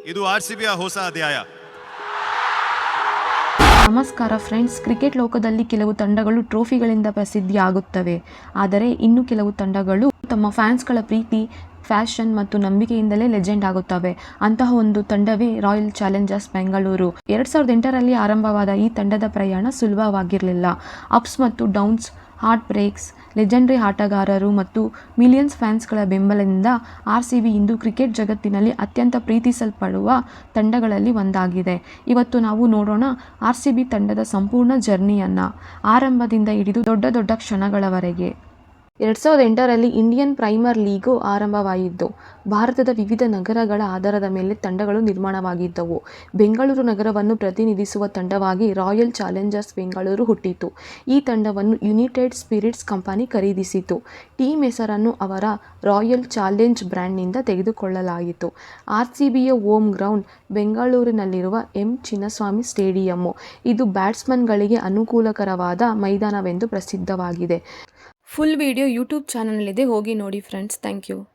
ಇದು ಆರ್‌ಸಿಬಿಯ ಹೊಸ ಅಧ್ಯಾಯ. ನಮಸ್ಕಾರ ಫ್ರೆಂಡ್ಸ್. ಕ್ರಿಕೆಟ್ ಲೋಕದಲ್ಲಿ ಕೆಲವು ತಂಡಗಳು ಟ್ರೋಫಿಗಳಿಂದ ಪ್ರಸಿದ್ಧಿಯಾಗುತ್ತವೆ. ಆದರೆ ಇನ್ನು ಕೆಲವು ತಂಡಗಳು ತಮ್ಮ ಫ್ಯಾನ್ಸ್ಗಳ ಪ್ರೀತಿ, ಫ್ಯಾಷನ್ ಮತ್ತು ನಂಬಿಕೆಯಿಂದಲೇ ಲೆಜೆಂಡ್ ಆಗುತ್ತವೆ. ಅಂತಹ ಒಂದು ತಂಡವೇ ರಾಯಲ್ ಚಾಲೆಂಜರ್ಸ್ ಬೆಂಗಳೂರು. 2008ರಲ್ಲಿ ಆರಂಭವಾದ ಈ ತಂಡದ ಪ್ರಯಾಣ ಸುಲಭವಾಗಿರಲಿಲ್ಲ. ಅಪ್ಸ್ ಮತ್ತು ಡೌನ್ಸ್, ಹಾರ್ಟ್ ಬ್ರೇಕ್ಸ್, ಲೆಜೆಂಡರಿ ಆಟಗಾರರು ಮತ್ತು ಮಿಲಿಯನ್ಸ್ ಫ್ಯಾನ್ಸ್ಗಳ ಬೆಂಬಲದಿಂದ ಆರ್‌ಸಿಬಿ ಇಂದು ಕ್ರಿಕೆಟ್ ಜಗತ್ತಿನಲ್ಲಿ ಅತ್ಯಂತ ಪ್ರೀತಿಸಲ್ಪಡುವ ತಂಡಗಳಲ್ಲಿ ಒಂದಾಗಿದೆ. ಇವತ್ತು ನಾವು ನೋಡೋಣ ಆರ್‌ಸಿಬಿ ತಂಡದ ಸಂಪೂರ್ಣ ಜರ್ನಿಯನ್ನು, ಆರಂಭದಿಂದ ಹಿಡಿದು ದೊಡ್ಡ ಕ್ಷಣಗಳವರೆಗೆ. 2008ರಲ್ಲಿ ಇಂಡಿಯನ್ ಪ್ರೀಮಿಯರ್ ಲೀಗ್ ಆರಂಭವಾಯಿತು. ಭಾರತದ ವಿವಿಧ ನಗರಗಳ ಆಧಾರದ ಮೇಲೆ ತಂಡಗಳು ನಿರ್ಮಾಣವಾಗಿದ್ದವು. ಬೆಂಗಳೂರು ನಗರವನ್ನು ಪ್ರತಿನಿಧಿಸುವ ತಂಡವಾಗಿ ರಾಯಲ್ ಚಾಲೆಂಜರ್ಸ್ ಬೆಂಗಳೂರು ಹುಟ್ಟಿತು. ಈ ತಂಡವನ್ನು ಯುನೈಟೆಡ್ ಸ್ಪಿರಿಟ್ಸ್ ಕಂಪನಿ ಖರೀದಿಸಿತು. ಟೀಮ್ ಹೆಸರನ್ನು ಅವರ ರಾಯಲ್ ಚಾಲೆಂಜ್ ಬ್ರ್ಯಾಂಡ್ನಿಂದ ತೆಗೆದುಕೊಳ್ಳಲಾಯಿತು. ಆರ್‌ಸಿಬಿಯ ಹೋಮ್ ಗ್ರೌಂಡ್ ಬೆಂಗಳೂರಿನಲ್ಲಿರುವ ಎಂ. ಚಿನ್ನಸ್ವಾಮಿ ಸ್ಟೇಡಿಯಂ. ಇದು ಬ್ಯಾಟ್ಸ್ಮನ್ಗಳಿಗೆ ಅನುಕೂಲಕರವಾದ ಮೈದಾನವೆಂದು ಪ್ರಸಿದ್ಧವಾಗಿದೆ. ಫುಲ್ ವಿಡಿಯೋ ಯೂಟ್ಯೂಬ್ ಚಾನಲ್ನಲ್ಲಿದೆ, ಹೋಗಿ ನೋಡಿ ಫ್ರೆಂಡ್ಸ್. Thank you.